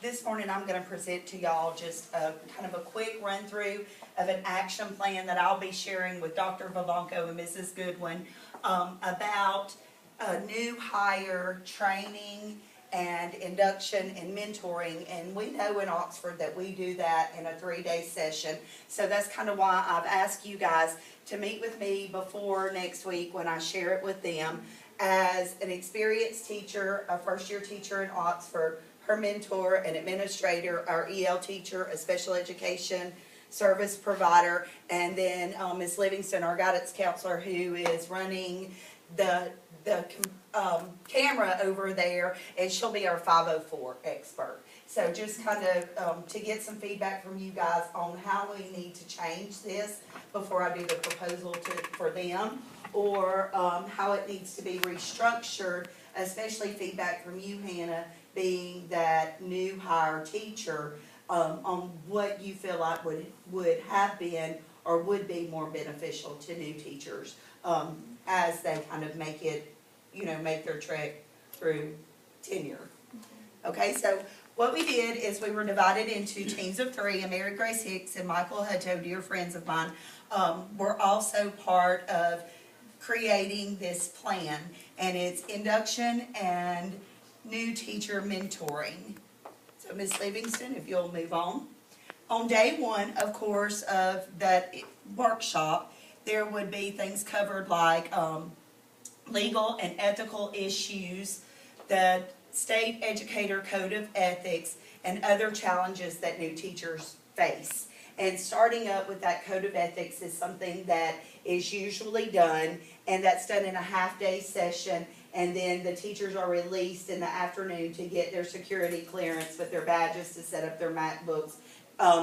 this morning I'm going to present to y'all just a kind of a quick run through of an action plan that I'll be sharing with Dr. Vivanco and Mrs. Goodwin about new hire training and induction and mentoring. And we know in Oxford that we do that in a 3-day session. So that's kind of why I've asked you guys to meet with me before next week when I share it with them. As an experienced teacher, a first-year teacher in Oxford, her mentor, an administrator, our EL teacher, a special education service provider, and then Ms. Livingston, our guidance counselor, who is running the camera over there, and she'll be our 504 expert. So just kind of to get some feedback from you guys on how we need to change this before I do the proposal for them, or how it needs to be restructured, especially feedback from you, Hannah, being that new hire teacher, on what you feel like would have been or would be more beneficial to new teachers as they kind of make it, make their trek through tenure. Okay, so what we did is we were divided into teams of 3, and Mary Grace Hicks and Michael Hutto, dear friends of mine, were also part of creating this plan, and it's induction and new teacher mentoring. So Ms. Livingston, if you'll move on. On day 1, of course, of that workshop, there would be things covered like legal and ethical issues, the state educator code of ethics, and other challenges that new teachers face. And starting up with that code of ethics is something that is usually done, and that's done in a half-day session, and then the teachers are released in the afternoon to get their security clearance with their badges to set up their MacBooks,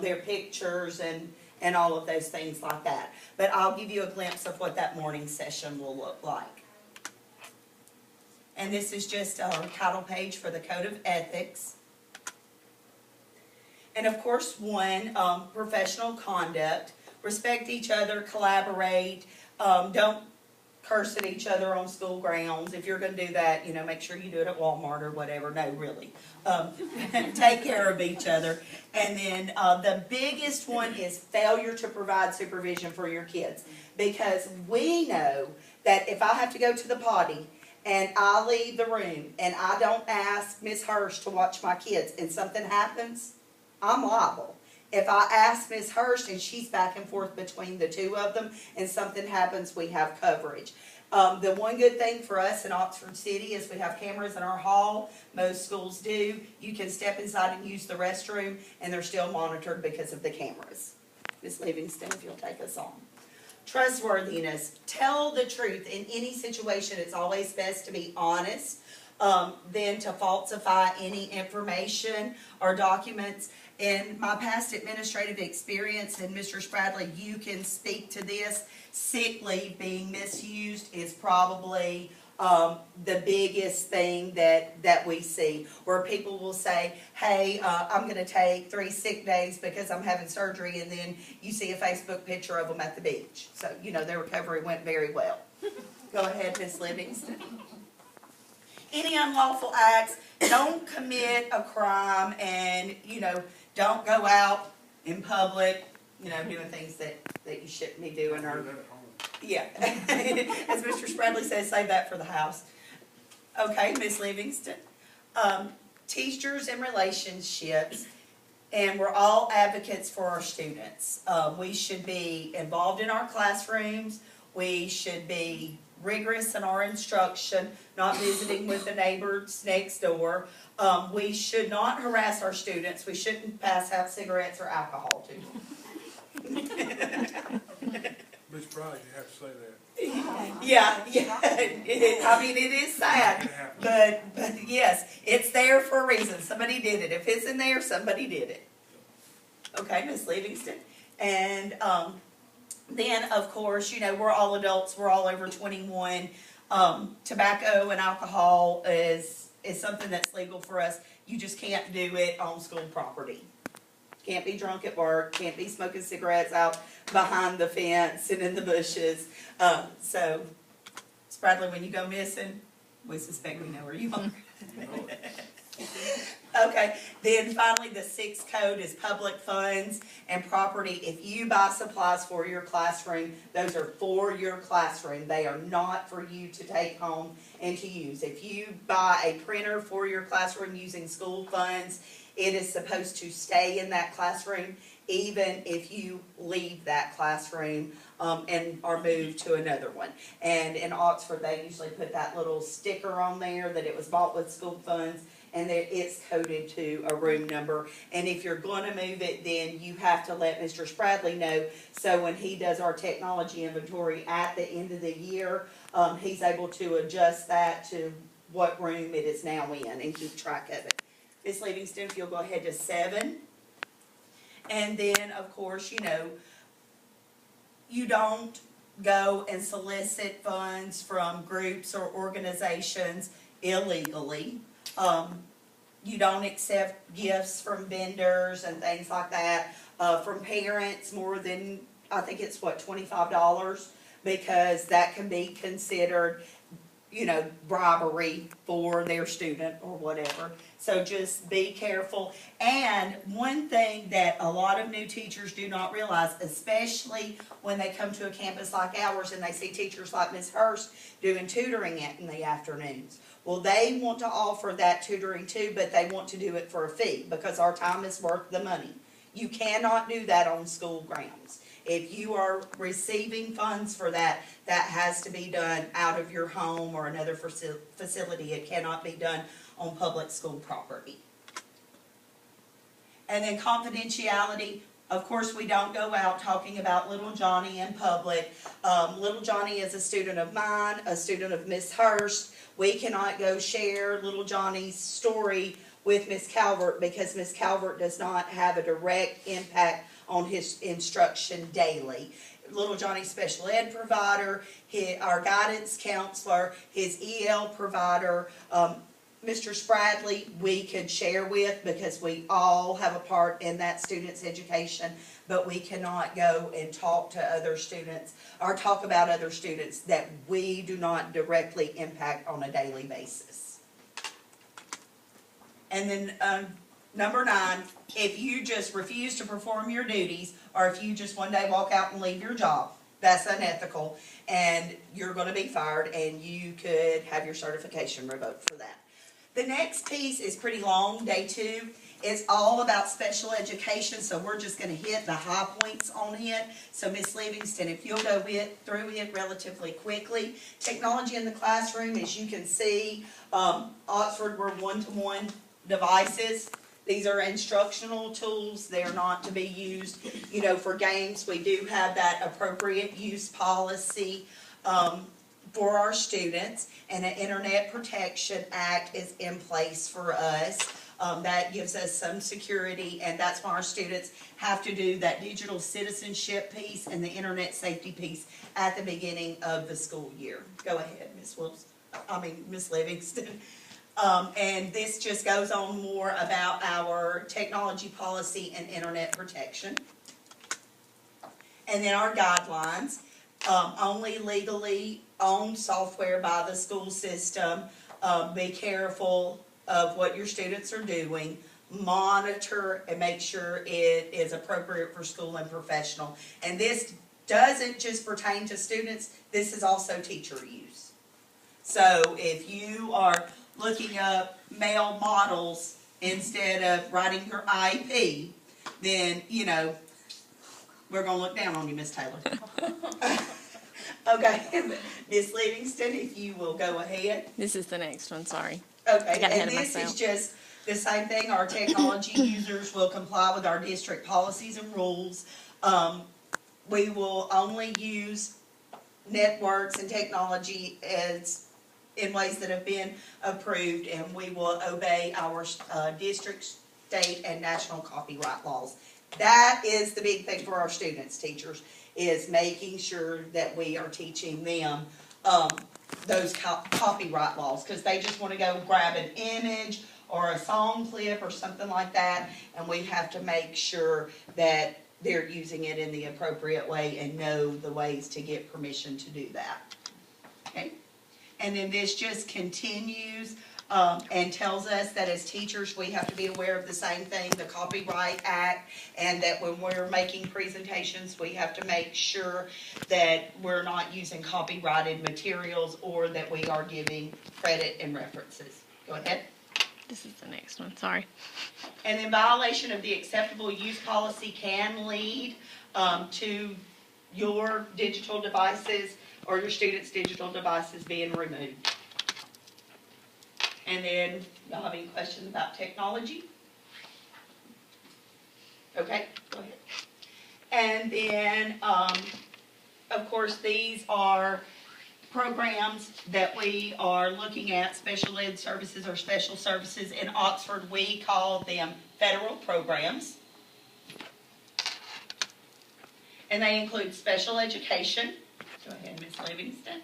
their pictures, and all of those things like that. But I'll give you a glimpse of what that morning session will look like. And this is just our title page for the Code of Ethics. And of course, 1, professional conduct. Respect each other, collaborate, don't curse at each other on school grounds. If you're going to do that, make sure you do it at Walmart or whatever. No, really. Take care of each other. And then the biggest one is failure to provide supervision for your kids. Because we know that if I have to go to the potty and I leave the room and I don't ask Ms. Hirsch to watch my kids and something happens, I'm liable. If I ask Ms. Hirsch and she's back and forth between the 2 of them and something happens, we have coverage. The one good thing for us in Oxford City is we have cameras in our hall. Most schools do. You can step inside and use the restroom, and they're still monitored because of the cameras. Ms. Livingston, if you'll take us on. Trustworthiness. Tell the truth. In any situation, it's always best to be honest than to falsify any information or documents. In my past administrative experience, and Mr. Spradley, you can speak to this, sick leave being misused is probably the biggest thing that we see, where people will say, hey, I'm going to take 3 sick days because I'm having surgery, and then you see a Facebook picture of them at the beach. So, their recovery went very well. Go ahead, Ms. Livingston. Any unlawful acts, don't commit a crime, and, don't go out in public, doing things that you shouldn't be doing. Or, yeah, as Mr. Spradley says, save that for the house. Okay, Ms. Livingston. Teachers and relationships, and we're all advocates for our students. We should be involved in our classrooms. We should be rigorous in our instruction, not visiting with the neighbors next door. We should not harass our students. We shouldn't pass out cigarettes or alcohol to them. Ms. Price, you have to say that. Yeah. It is sad, but yes, it's there for a reason. Somebody did it. If it's in there, somebody did it. Okay, Ms. Livingston. And then, of course, we're all adults. We're all over 21. Tobacco and alcohol is something that's legal for us. You just can't do it on school property. Can't be drunk at work. Can't be smoking cigarettes out behind the fence and in the bushes. So, Spradley, when you go missing, we suspect we know where you are. Okay, then finally, the sixth code is public funds and property. If you buy supplies for your classroom, those are for your classroom. They are not for you to take home and to use. If you buy a printer for your classroom using school funds, it is supposed to stay in that classroom, even if you leave that classroom and are moved to another one. And in Oxford, they usually put that little sticker on there that it was bought with school funds, and that it's coded to a room number. And if you're gonna move it, then you have to let Mr. Spradley know, so when he does our technology inventory at the end of the year, he's able to adjust that to what room it is now in and keep track of it. Ms. Livingston, if you'll go ahead to 7. And then, of course, you don't go and solicit funds from groups or organizations illegally. You don't accept gifts from vendors and things like that, from parents more than, I think it's what, $25, because that can be considered, bribery for their student or whatever. So just be careful. And one thing that a lot of new teachers do not realize, especially when they come to a campus like ours and they see teachers like Ms. Hurst doing tutoring in the afternoons. Well, they want to offer that tutoring too, but they want to do it for a fee because our time is worth the money. You cannot do that on school grounds. If you are receiving funds for that, that has to be done out of your home or another facility. It cannot be done on public school property. And then confidentiality. Of course, we don't go out talking about little Johnny in public. Little Johnny is a student of mine, a student of Miss Hurst. We cannot go share little Johnny's story with Miss Calvert because Miss Calvert does not have a direct impact on his instruction daily. Little Johnny's special ed provider, our guidance counselor, his EL provider, Mr. Spradley, we could share with because we all have a part in that student's education, but we cannot go and talk to other students or talk about other students that we do not directly impact on a daily basis. And then number 9, if you just refuse to perform your duties, or if you just one day walk out and leave your job, that's unethical, and you're going to be fired, and you could have your certification revoked for that. The next piece is pretty long, day 2. It's all about special education, so we're just going to hit the high points on it. So Ms. Livingston, if you'll go through it relatively quickly. Technology in the classroom, as you can see, Oxford, we're one-to-one devices. These are instructional tools. They're not to be used, for games. We do have that appropriate use policy for our students, and an Internet Protection Act is in place for us. That gives us some security, and that's why our students have to do that digital citizenship piece and the internet safety piece at the beginning of the school year. Go ahead, Ms. Livingston. And this just goes on more about our technology policy and internet protection. And then our guidelines, only legally owned software by the school system. Be careful of what your students are doing. Monitor and make sure it is appropriate for school and professional. And this doesn't just pertain to students, this is also teacher use. So if you are looking up male models instead of writing your IEP, then, we're going to look down on you, Miss Taylor. Okay, Ms. Livingston, if you will go ahead. This is the next one, sorry. Okay, and this is just the same thing. Our technology users will comply with our district policies and rules. We will only use networks and technology in ways that have been approved, and we will obey our district, state, and national copyright laws. That is the big thing for our students, teachers, is making sure that we are teaching them those copyright laws, because they just want to go grab an image or a song clip or something like that, and we have to make sure that they're using it in the appropriate way and know the ways to get permission to do that. Okay? And then this just continues and tells us that as teachers, we have to be aware of the same thing, the Copyright Act, and that when we're making presentations, we have to make sure that we're not using copyrighted materials or that we are giving credit and references. Go ahead. This is the next one, sorry. And then violation of the acceptable use policy can lead to your digital devices or your students' digital devices being removed. And then, y'all have any questions about technology? Okay, go ahead. And then, of course, these are programs that we are looking at, special ed services or special services. In Oxford, we call them federal programs. And they include special education. Go ahead, Ms. Livingston.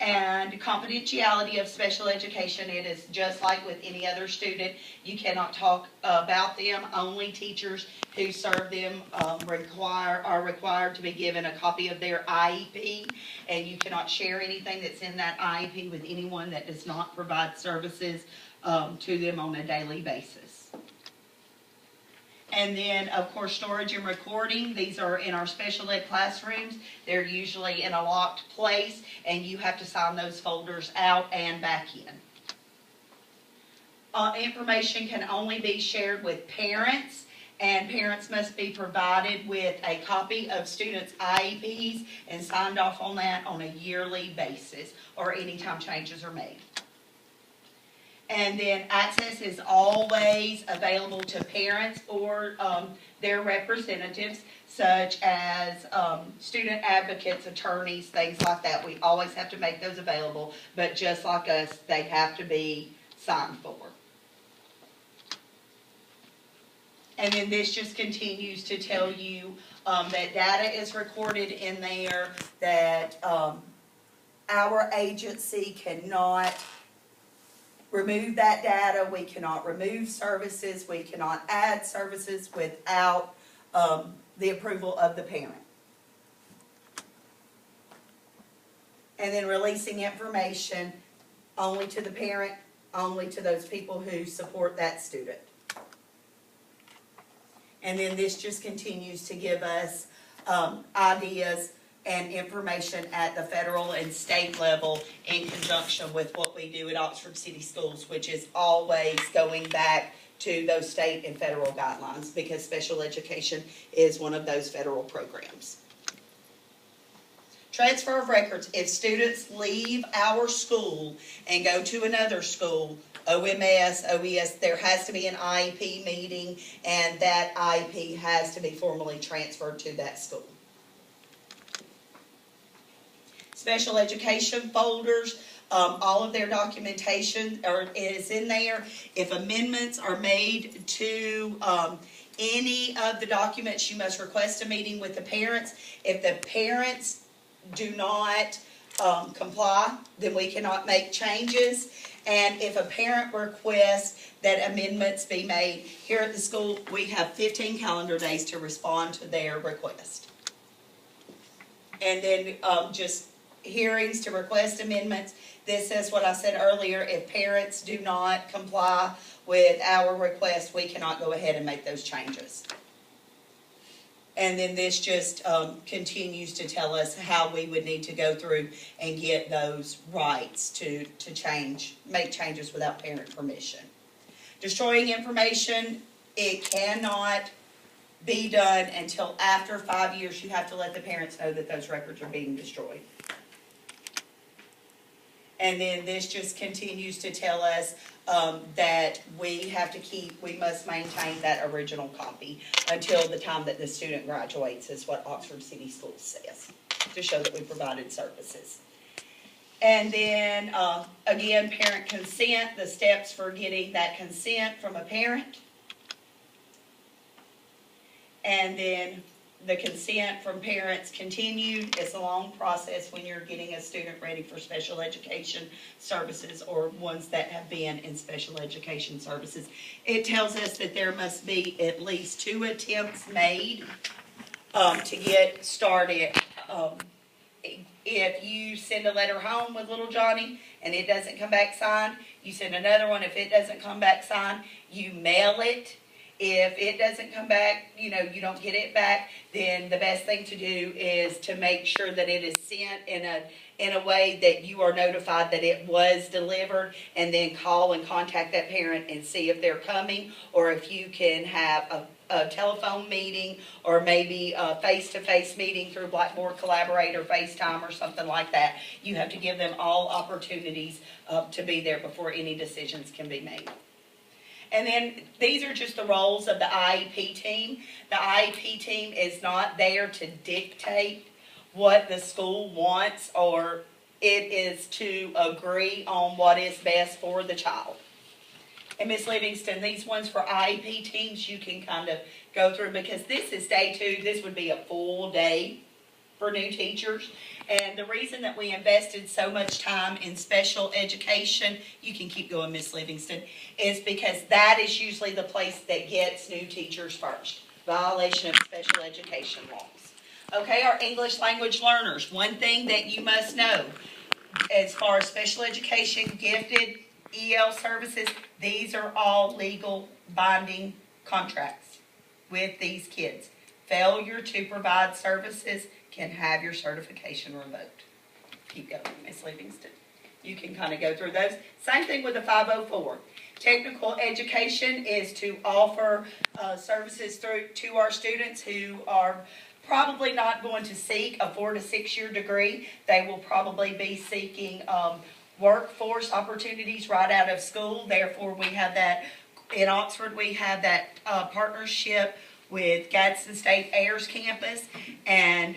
And confidentiality of special education. It is just like with any other student. You cannot talk about them. Only teachers who serve them are required to be given a copy of their IEP. And you cannot share anything that's in that IEP with anyone that does not provide services to them on a daily basis. And then, of course, storage and recording. These are in our special ed classrooms. They're usually in a locked place, and you have to sign those folders out and back in. Information can only be shared with parents, and parents must be provided with a copy of students' IEPs and signed off on that on a yearly basis or anytime changes are made. And then access is always available to parents or their representatives, such as student advocates, attorneys, things like that. We always have to make those available, but just like us, they have to be signed for. And then this just continues to tell you that data is recorded in there, that our agency cannot remove that data. We cannot remove services. We cannot add services without the approval of the parent. And then releasing information only to the parent, only to those people who support that student. And then this just continues to give us ideas and information at the federal and state level in conjunction with what we do at Oxford City Schools, which is always going back to those state and federal guidelines, because special education is one of those federal programs. Transfer of records. If students leave our school and go to another school, OMS, OES, there has to be an IEP meeting, and that IEP has to be formally transferred to that school. Special education folders, all of their documentation is in there. If amendments are made to any of the documents, you must request a meeting with the parents. If the parents do not comply, then we cannot make changes. And if a parent requests that amendments be made, here at the school, we have 15 calendar days to respond to their request. And then just hearings to request amendments. This is what I said earlier. If parents do not comply with our request, we cannot go ahead and make those changes. And then this just continues to tell us how we would need to go through and get those rights to make changes without parent permission. Destroying information, it cannot be done until after 5 years. You have to let the parents know that those records are being destroyed. And then this just continues to tell us that we must maintain that original copy until the time that the student graduates, is what Oxford City Schools says, to show that we provided services. And then, again, parent consent, the steps for getting that consent from a parent. And then the consent from parents continued. It's a long process when you're getting a student ready for special education services or ones that have been in special education services. It tells us that there must be at least 2 attempts made to get started if you send a letter home with little Johnny and it doesn't come back signed, you send another one. If it doesn't come back signed, you mail it. If it doesn't come back, you don't get it back, then the best thing to do is to make sure that it is sent in a way that you are notified that it was delivered, and then call and contact that parent and see if they're coming, or if you can have a telephone meeting, or maybe a face-to-face meeting through Blackboard Collaborate or FaceTime or something like that. You have to give them all opportunities to be there before any decisions can be made. And then these are just the roles of the IEP team. The IEP team is not there to dictate what the school wants, or it is to agree on what is best for the child. And Ms. Livingston, these ones for IEP teams, you can kind of go through, because this is day 2. This would be a full day for new teachers. And the reason that we invested so much time in special education, you can keep going, Ms. Livingston, is because that is usually the place that gets new teachers first. Violation of special education laws. Okay, our English language learners, one thing that you must know as far as special education, gifted, EL services, these are all legal binding contracts with these kids. Failure to provide services can have your certification revoked. Keep going, Ms. Livingston. You can kind of go through those. Same thing with the 504. Technical education is to offer services to our students who are probably not going to seek a 4 to 6 year degree. They will probably be seeking workforce opportunities right out of school. Therefore, we have that in Oxford. We have that partnership with Gadsden State Ayers campus and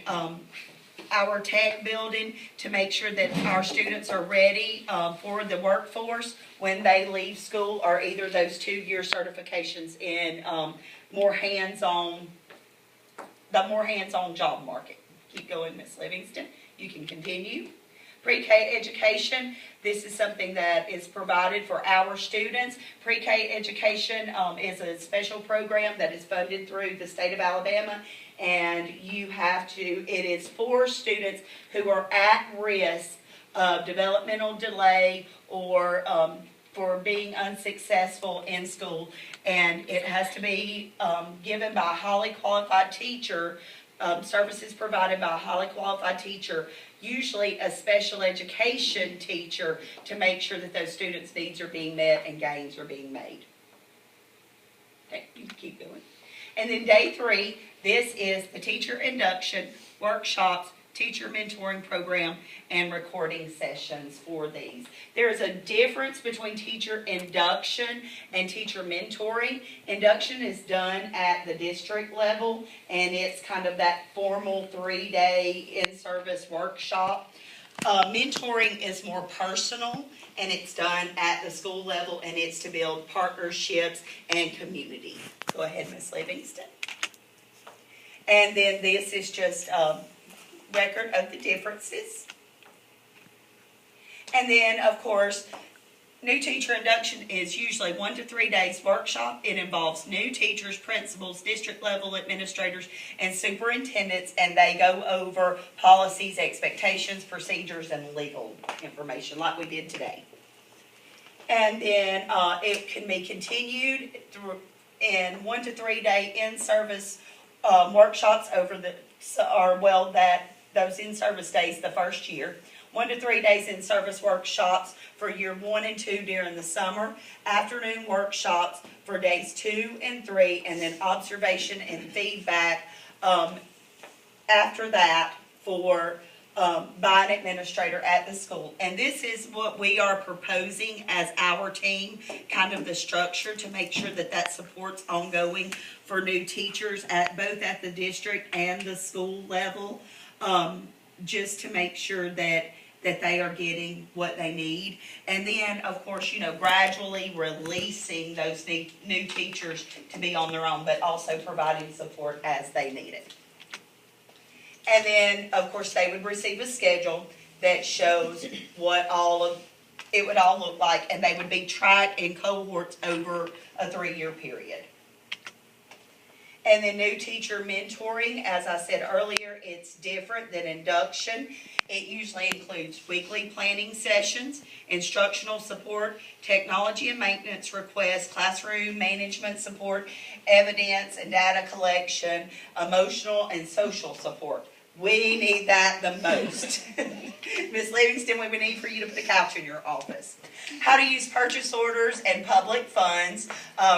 our tech building to make sure that our students are ready for the workforce when they leave school, or either those 2 year certifications in more hands-on job market. Keep going, Ms. Livingston. You can continue. Pre-K education, this is something that is provided for our students. Pre-K education is a special program that is funded through the state of Alabama, and it is for students who are at risk of developmental delay or for being unsuccessful in school, and it has to be given by a highly qualified teacher, services provided by a highly qualified teacher, usually a special education teacher, to make sure that those students' needs are being met and gains are being made. Okay, you can keep going. And then day 3, this is the teacher induction, workshops, teacher mentoring program, and recording sessions for these. There is a difference between teacher induction and teacher mentoring. Induction is done at the district level, and it's kind of that formal 3-day in-service workshop. Mentoring is more personal, and it's done at the school level, and it's to build partnerships and community. Go ahead, Ms. Livingston. And then this is just record of the differences. And then, of course, new teacher induction is usually 1 to 3 days workshop. It involves new teachers, principals, district level administrators, and superintendents, and they go over policies, expectations, procedures, and legal information like we did today. And then it can be continued through in 1 to 3 day in-service workshops over those in-service days the first year. 1 to 3 days in-service workshops for year 1 and 2 during the summer. Afternoon workshops for days 2 and 3, and then observation and feedback after that for by an administrator at the school. And this is what we are proposing as our team, kind of the structure to make sure that that support's ongoing for new teachers at both at the district and the school level, just to make sure that they are getting what they need. And then, of course, gradually releasing those new teachers to be on their own, but also providing support as they need it. And then, of course, they would receive a schedule that shows what it would all look like, and they would be tracked in cohorts over a 3-year period. And then new teacher mentoring, as I said earlier, it's different than induction. It usually includes weekly planning sessions, instructional support, technology and maintenance requests, classroom management support, evidence and data collection, emotional and social support. We need that the most. Ms. Livingston, we would need for you to put a couch in your office. How to use purchase orders and public funds,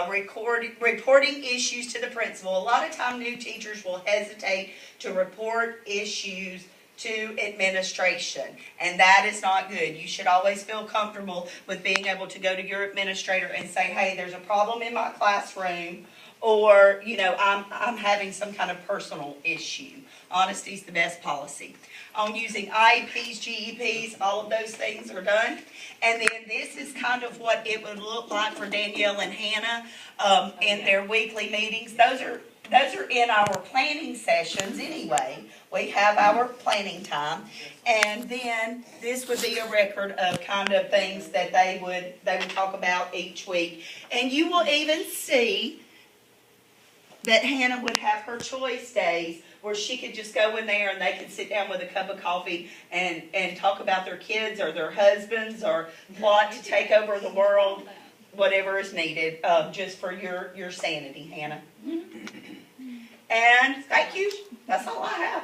reporting issues to the principal. A lot of time new teachers will hesitate to report issues to administration, and that is not good. You should always feel comfortable with being able to go to your administrator and say, hey, there's a problem in my classroom, or, you know, I'm having some kind of personal issue. Honesty is the best policy. On using IEPs, GEPs, all of those things are done. And then this is kind of what it would look like for Danielle and Hannah in their weekly meetings. Those are in our planning sessions anyway. We have our planning time. And then this would be a record of kind of things that they would talk about each week. And you will even see that Hannah would have her choice days where she could just go in there and they could sit down with a cup of coffee and talk about their kids or their husbands or plot to take over the world, whatever is needed, just for your sanity, Hannah. And thank you. That's all I have.